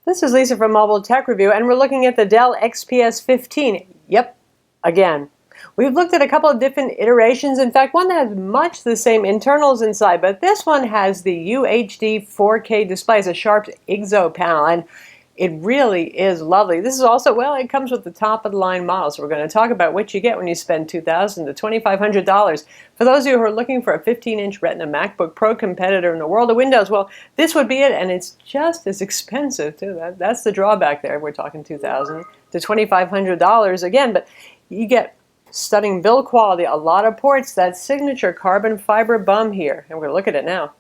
This is Lisa from Mobile Tech Review, and we're looking at the Dell XPS 15. Yep, again. We've looked at a couple of different iterations. In fact, one that has much the same internals inside, but this one has the UHD 4K display. It's a Sharp IGZO panel, and it really is lovely. This is also, well, it comes with the top-of-the-line model, so we're going to talk about what you get when you spend $2,000 to $2,500. For those of you who are looking for a 15-inch Retina MacBook Pro competitor in the world of Windows, well, this would be it, and it's just as expensive, too. That's the drawback there. We're talking $2,000 to $2,500 again, but you get stunning build quality, a lot of ports, that signature carbon fiber bum here, and we're going to look at it now.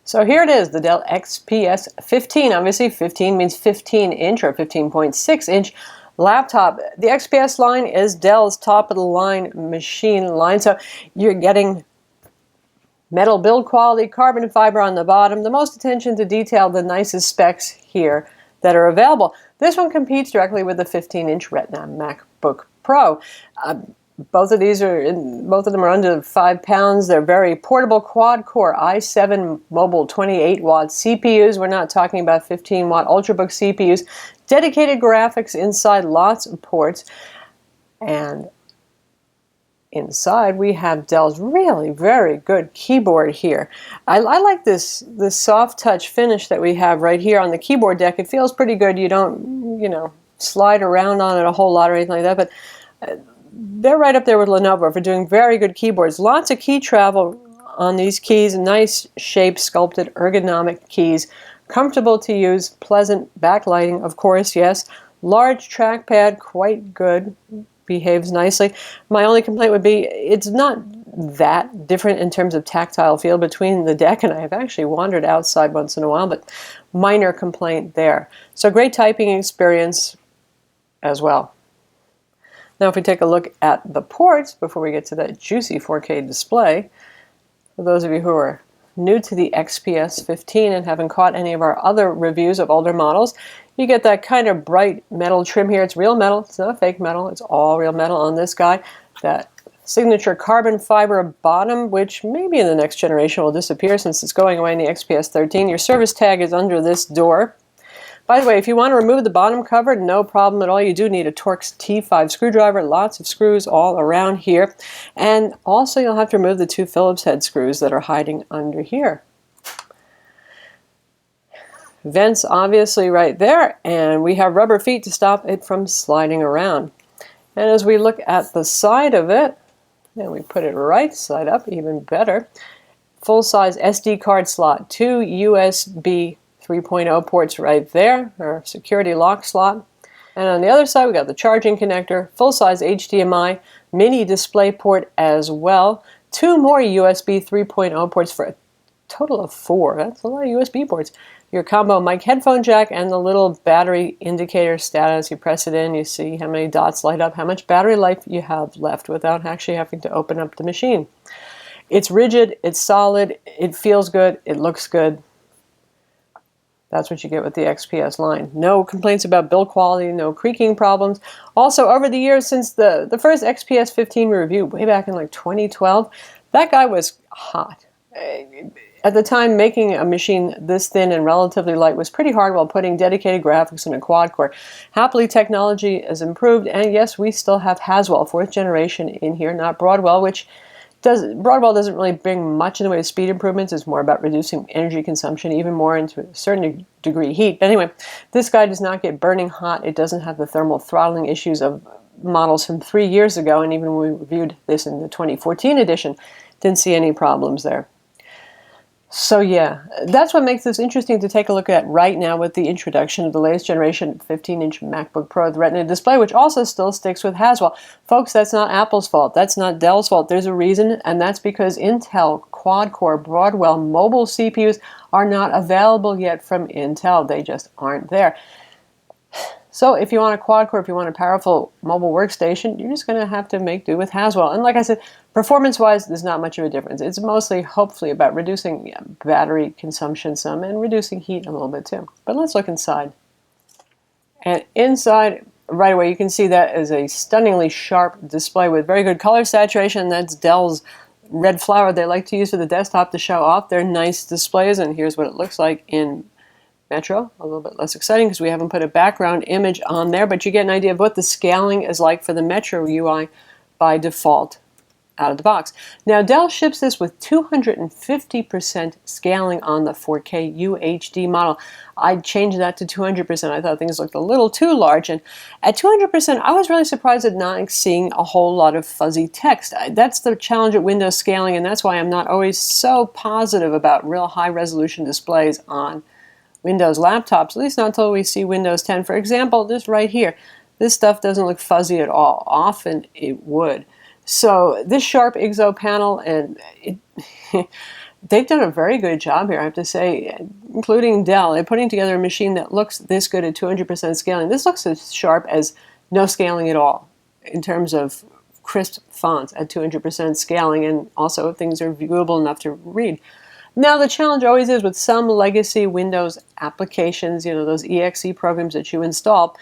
So here it is, the Dell XPS 15. Obviously, 15 means 15-inch or 15.6-inch laptop. The XPS line is Dell's top-of-the-line machine line, so you're getting metal build quality, carbon fiber on the bottom, the most attention to detail, the nicest specs here that are available. This one competes directly with the 15-inch Retina MacBook Pro. Both of them are under 5 pounds. They're very portable quad-core i7 mobile 28-watt CPUs. We're not talking about 15-watt Ultrabook CPUs. Dedicated graphics inside, lots of ports. And inside we have Dell's really very good keyboard here. I like this soft touch finish that we have right here on the keyboard deck. It feels pretty good. You don't, slide around on it a whole lot or anything like that, but they're right up there with Lenovo for doing very good keyboards. Lots of key travel on these keys, nice shaped, sculpted, ergonomic keys, comfortable to use, pleasant backlighting, of course, yes. Large trackpad, quite good, behaves nicely. My only complaint would be it's not that different in terms of tactile feel between the deck, and I have actually wandered outside once in a while, but minor complaint there. So great typing experience as well. Now if we take a look at the ports before we get to that juicy 4K display, for those of you who are new to the XPS 15 and haven't caught any of our other reviews of older models, you get that kind of bright metal trim here. It's real metal, it's not fake metal, it's all real metal on this guy. That signature carbon fiber bottom, which maybe in the next generation will disappear since it's going away in the XPS 13. Your service tag is under this door. By the way, if you want to remove the bottom cover, no problem at all. You do need a Torx T5 screwdriver, lots of screws all around here. And also you'll have to remove the 2 Phillips head screws that are hiding under here. Vents obviously right there, and we have rubber feet to stop it from sliding around. And as we look at the side of it, and we put it right side up, even better, full-size SD card slot, 2 USB 3.0 ports right there, our security lock slot. And on the other side, we got the charging connector, full-size HDMI, mini display port as well, 2 more USB 3.0 ports for a total of 4. That's a lot of USB ports. Your combo mic headphone jack and the little battery indicator status. You press it in, you see how many dots light up, how much battery life you have left without actually having to open up the machine. It's rigid, it's solid, it feels good, it looks good. That's what you get with the XPS line. No complaints about build quality, no creaking problems. Also, over the years since the first XPS 15 review, way back in like 2012, that guy was hot. At the time, making a machine this thin and relatively light was pretty hard while putting dedicated graphics in a quad-core. Happily, technology has improved, and yes, we still have Haswell, 4th generation in here, not Broadwell, which Broadwell doesn't really bring much in the way of speed improvements. It's more about reducing energy consumption, even more into a certain degree heat. But anyway, this guy does not get burning hot. It doesn't have the thermal throttling issues of models from 3 years ago, and even when we reviewed this in the 2014 edition, didn't see any problems there. So yeah, that's what makes this interesting to take a look at right now with the introduction of the latest generation 15-inch MacBook Pro with Retina display, which also still sticks with Haswell. Folks, that's not Apple's fault. That's not Dell's fault. There's a reason, and that's because Intel quad-core Broadwell mobile CPUs are not available yet from Intel. They just aren't there. So if you want a quad-core, if you want a powerful mobile workstation, you're just going to have to make do with Haswell. And like I said, performance-wise, there's not much of a difference. It's mostly, hopefully, about reducing battery consumption some and reducing heat a little bit too. But let's look inside. And inside, right away, you can see that is a stunningly sharp display with very good color saturation. That's Dell's red flower they like to use for the desktop to show off their nice displays. And here's what it looks like in Metro. A little bit less exciting because we haven't put a background image on there, but you get an idea of what the scaling is like for the Metro UI by default out of the box. Now Dell ships this with 250% scaling on the 4K UHD model. I'd change that to 200%. I thought things looked a little too large, and at 200% I was really surprised at not seeing a whole lot of fuzzy text. That's the challenge at Windows scaling, and that's why I'm not always so positive about real high resolution displays on Windows laptops, at least not until we see Windows 10. For example, this right here, this stuff doesn't look fuzzy at all. Often it would. So this sharp IGZO panel, and they've done a very good job here, I have to say, including Dell. They're putting together a machine that looks this good at 200% scaling. This looks as sharp as no scaling at all in terms of crisp fonts at 200% scaling, and also things are viewable enough to read. Now the challenge always is with some legacy Windows applications, those EXE programs that you install,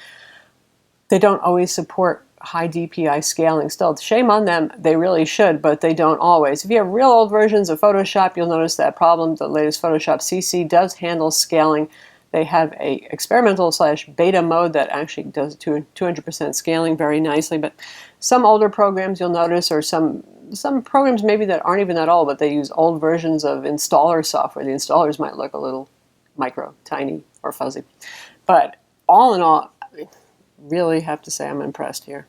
they don't always support high DPI scaling still. Shame on them, they really should, but they don't always. If you have real old versions of Photoshop, you'll notice that problem. The latest Photoshop CC does handle scaling. They have a experimental/beta mode that actually does 200% scaling very nicely, but some older programs you'll notice, or some programs maybe that aren't even that old, but they use old versions of installer software. The installers might look a little micro, tiny, or fuzzy. But all in all, I really have to say I'm impressed here.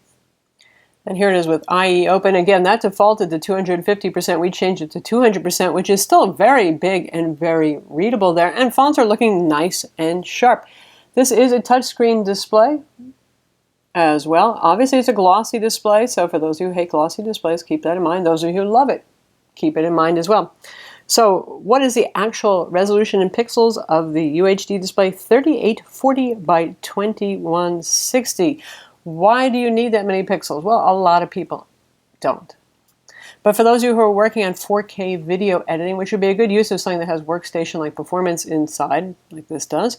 And here it is with IE Open. Again, that defaulted to 250%. We changed it to 200%, which is still very big and very readable there. And fonts are looking nice and sharp. This is a touchscreen display as well. Obviously, it's a glossy display, so for those who hate glossy displays, keep that in mind. Those of you who love it, keep it in mind as well. So what is the actual resolution in pixels of the UHD display? 3840 by 2160. Why do you need that many pixels? Well, a lot of people don't. But for those of you who are working on 4K video editing, which would be a good use of something that has workstation-like performance inside, like this does,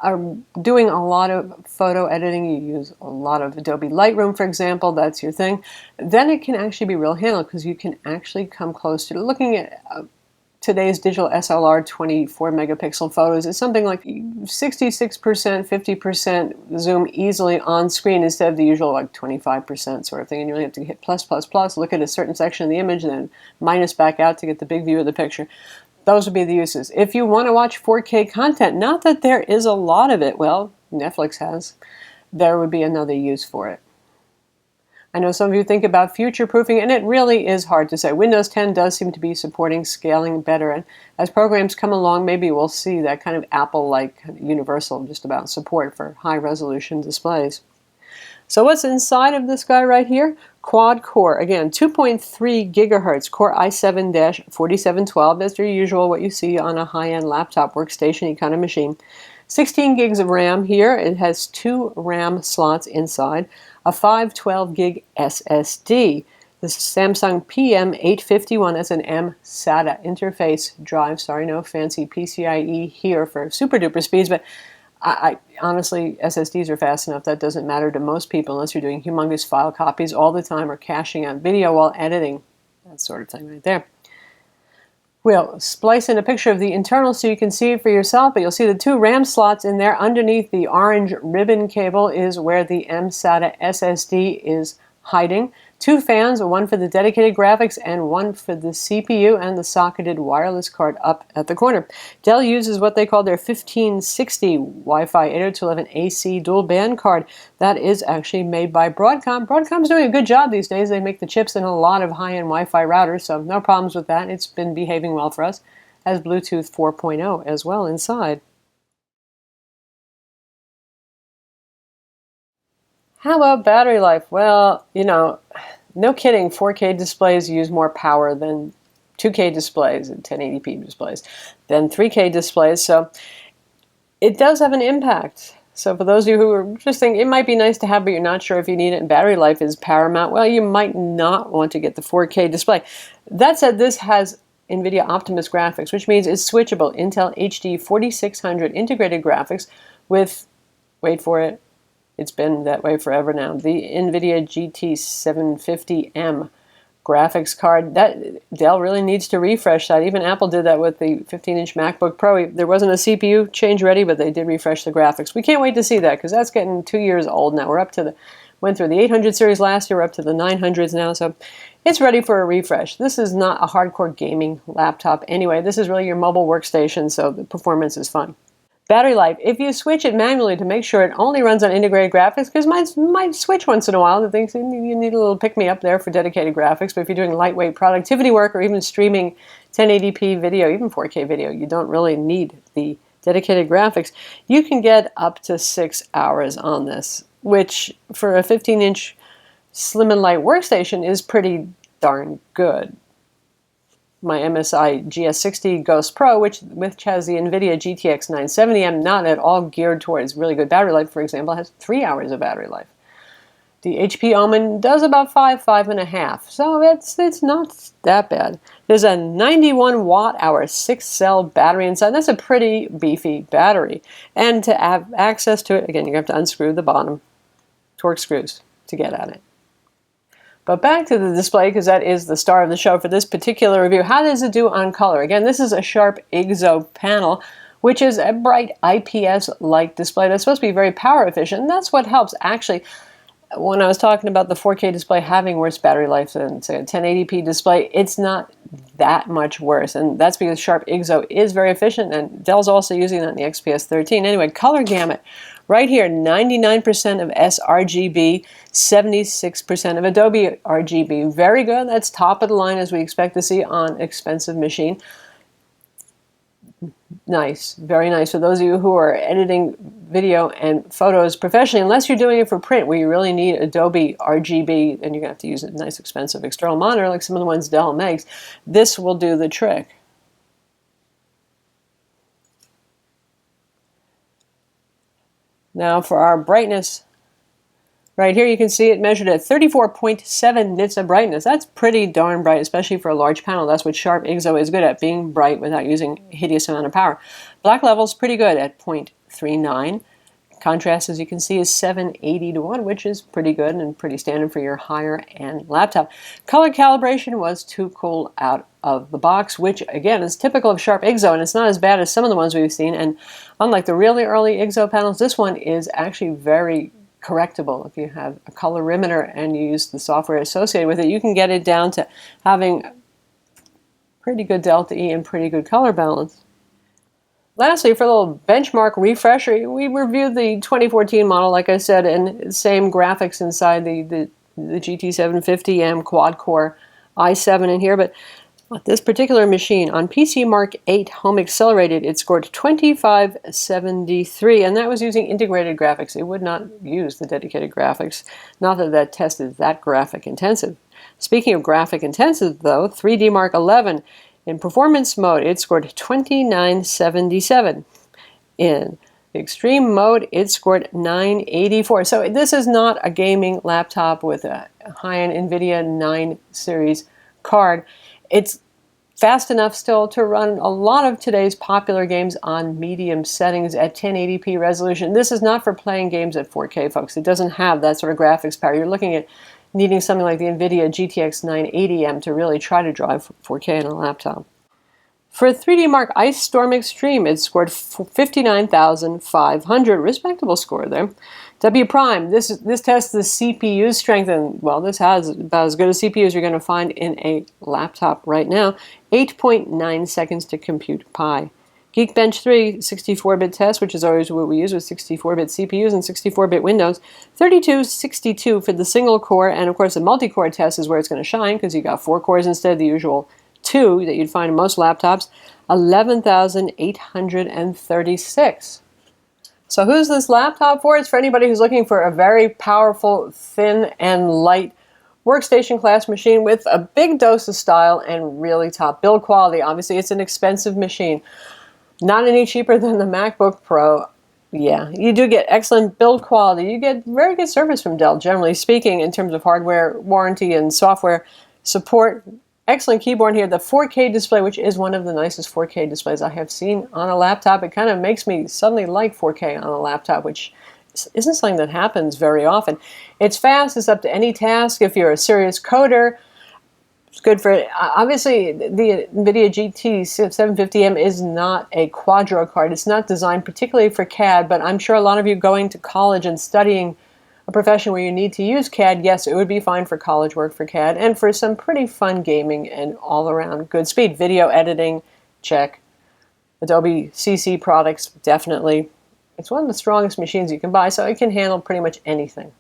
are doing a lot of photo editing, you use a lot of Adobe Lightroom, for example, that's your thing, then it can actually be real handled because you can actually come close to looking at today's digital SLR 24 megapixel photos is something like 66%, 50% zoom easily on screen instead of the usual like 25% sort of thing. And you only have to hit plus, look at a certain section of the image and then minus back out to get the big view of the picture. Those would be the uses. If you want to watch 4K content, not that there is a lot of it, well, Netflix has, there would be another use for it. I know some of you think about future-proofing, and it really is hard to say. Windows 10 does seem to be supporting scaling better, and as programs come along, maybe we'll see that kind of Apple-like universal just about support for high-resolution displays. So what's inside of this guy right here? Quad-core, again, 2.3 gigahertz, Core i7-4712. That's your usual, what you see on a high-end laptop workstation kind of machine. 16 gigs of RAM here. It has 2 RAM slots inside. A 512 gig SSD. This is Samsung PM851 as an M-SATA interface drive. Sorry, no fancy PCIe here for super duper speeds, but I honestly, SSDs are fast enough. That doesn't matter to most people unless you're doing humongous file copies all the time or caching out video while editing. That sort of thing right there. We'll splice in a picture of the internal so you can see it for yourself, but you'll see the 2 RAM slots in there. Underneath the orange ribbon cable is where the M-SATA SSD is hiding. 2 fans, one for the dedicated graphics and one for the CPU, and the socketed wireless card up at the corner. Dell uses what they call their 1560 Wi-Fi 802.11ac dual band card. That is actually made by Broadcom. Broadcom's doing a good job these days. They make the chips in a lot of high-end Wi-Fi routers, so no problems with that. It's been behaving well for us. Has Bluetooth 4.0 as well inside. How about battery life? Well, no kidding, 4K displays use more power than 2K displays and 1080p displays, than 3K displays, so it does have an impact. So for those of you who are just thinking it might be nice to have, but you're not sure if you need it, and battery life is paramount, well, you might not want to get the 4K display. That said, this has NVIDIA Optimus graphics, which means it's switchable. Intel HD 4600 integrated graphics with, wait for it, it's been that way forever now, the NVIDIA GT750M graphics card. That Dell really needs to refresh that. Even Apple did that with the 15-inch MacBook Pro. There wasn't a CPU change ready, but they did refresh the graphics. We can't wait to see that because that's getting 2 years old now. We're up to went through the 800 series last year, we're up to the 900s now, so it's ready for a refresh. This is not a hardcore gaming laptop anyway. This is really your mobile workstation, so the performance is fun. Battery life. If you switch it manually to make sure it only runs on integrated graphics, because mine might switch once in a while, the things you need a little pick-me-up there for dedicated graphics, but if you're doing lightweight productivity work or even streaming 1080p video, even 4K video, you don't really need the dedicated graphics. You can get up to 6 hours on this, which for a 15-inch slim and light workstation is pretty darn good. My MSI GS60 Ghost Pro, which has the NVIDIA GTX 970M, not at all geared towards really good battery life, for example, has 3 hours of battery life. The HP Omen does about 5.5, so it's not that bad. There's a 91 watt-hour 6-cell battery inside. That's a pretty beefy battery. And to have access to it, again, you're going to have to unscrew the bottom torque screws to get at it. But back to the display, because that is the star of the show for this particular review. How does it do on color? Again, this is a Sharp IGZO panel, which is a bright IPS-like display that's supposed to be very power efficient, and that's what helps. Actually, when I was talking about the 4K display having worse battery life than, say, a 1080p display, it's not that much worse, and that's because Sharp IGZO is very efficient, and Dell's also using that in the XPS 13. Anyway, color gamut. Right here, 99% of sRGB, 76% of Adobe RGB. Very good. That's top of the line as we expect to see on expensive machine. Nice. Very nice. For those of you who are editing video and photos professionally, unless you're doing it for print where you really need Adobe RGB and you're going to have to use a nice expensive external monitor like some of the ones Dell makes, this will do the trick. Now for our brightness, right here you can see it measured at 34.7 nits of brightness. That's pretty darn bright, especially for a large panel. That's what Sharp IGZO is good at, being bright without using a hideous amount of power. Black level's pretty good at 0.39. Contrast, as you can see, is 780:1, which is pretty good and pretty standard for your higher-end laptop. Color calibration was too cool out of the box, which, again, is typical of Sharp IGZO, and it's not as bad as some of the ones we've seen. And unlike the really early IGZO panels, this one is actually very correctable. If you have a colorimeter and you use the software associated with it, you can get it down to having pretty good delta E and pretty good color balance. Lastly, for a little benchmark refresher, we reviewed the 2014 model, like I said, and same graphics inside the GT750M quad-core i7 in here, but this particular machine on PC Mark 8 Home Accelerated, it scored 2573, and that was using integrated graphics. It would not use the dedicated graphics. Not that that test is that graphic intensive. Speaking of graphic intensive, though, 3D Mark 11, in performance mode, it scored 2977. In extreme mode, it scored 984. So this is not a gaming laptop with a high-end NVIDIA 9 series card. It's fast enough still to run a lot of today's popular games on medium settings at 1080p resolution. This is not for playing games at 4K, folks. It doesn't have that sort of graphics power. You're looking at needing something like the NVIDIA GTX 980M to really try to drive 4K on a laptop. For 3D Mark Ice Storm Extreme, it scored 59,500, respectable score there. W Prime, this tests the CPU strength, and well, this has about as good a CPU as you're going to find in a laptop right now. 8.9 seconds to compute pi. Geekbench 3 64-bit test, which is always what we use with 64-bit CPUs and 64-bit Windows. 3262 for the single core, and of course the multi-core test is where it's going to shine because you got 4 cores instead of the usual 2 that you'd find in most laptops. 11,836. So who's this laptop for? It's for anybody who's looking for a very powerful, thin, and light workstation class machine with a big dose of style and really top build quality. Obviously, it's an expensive machine. Not any cheaper than the MacBook Pro. Yeah, you do get excellent build quality. You get very good service from Dell, generally speaking, in terms of hardware warranty and software support. Excellent keyboard here. The 4K display, which is one of the nicest 4K displays I have seen on a laptop. It kind of makes me suddenly like 4K on a laptop, which isn't something that happens very often. It's fast. It's up to any task. If you're a serious coder, It's good for, obviously, the NVIDIA GT 750M is not a Quadro card. It's not designed particularly for CAD, but I'm sure a lot of you going to college and studying a profession where you need to use CAD, yes, it would be fine for college work for CAD, and for some pretty fun gaming and all-around good speed. Video editing, check. Adobe CC products, definitely. It's one of the strongest machines you can buy, so it can handle pretty much anything.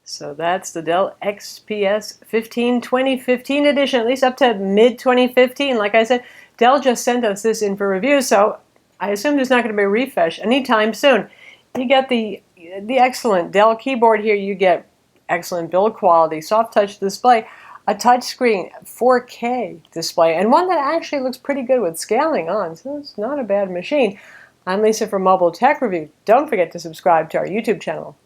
So that's the Dell XPS 2015 edition, at least up to mid-2015. Like I said, Dell just sent us this in for review, so I assume there's not going to be a refresh anytime soon. You get the excellent Dell keyboard here. You get excellent build quality, soft touch display, a touchscreen 4K display, and one that actually looks pretty good with scaling on, so it's not a bad machine. I'm Lisa from Mobile Tech Review. Don't forget to subscribe to our YouTube channel.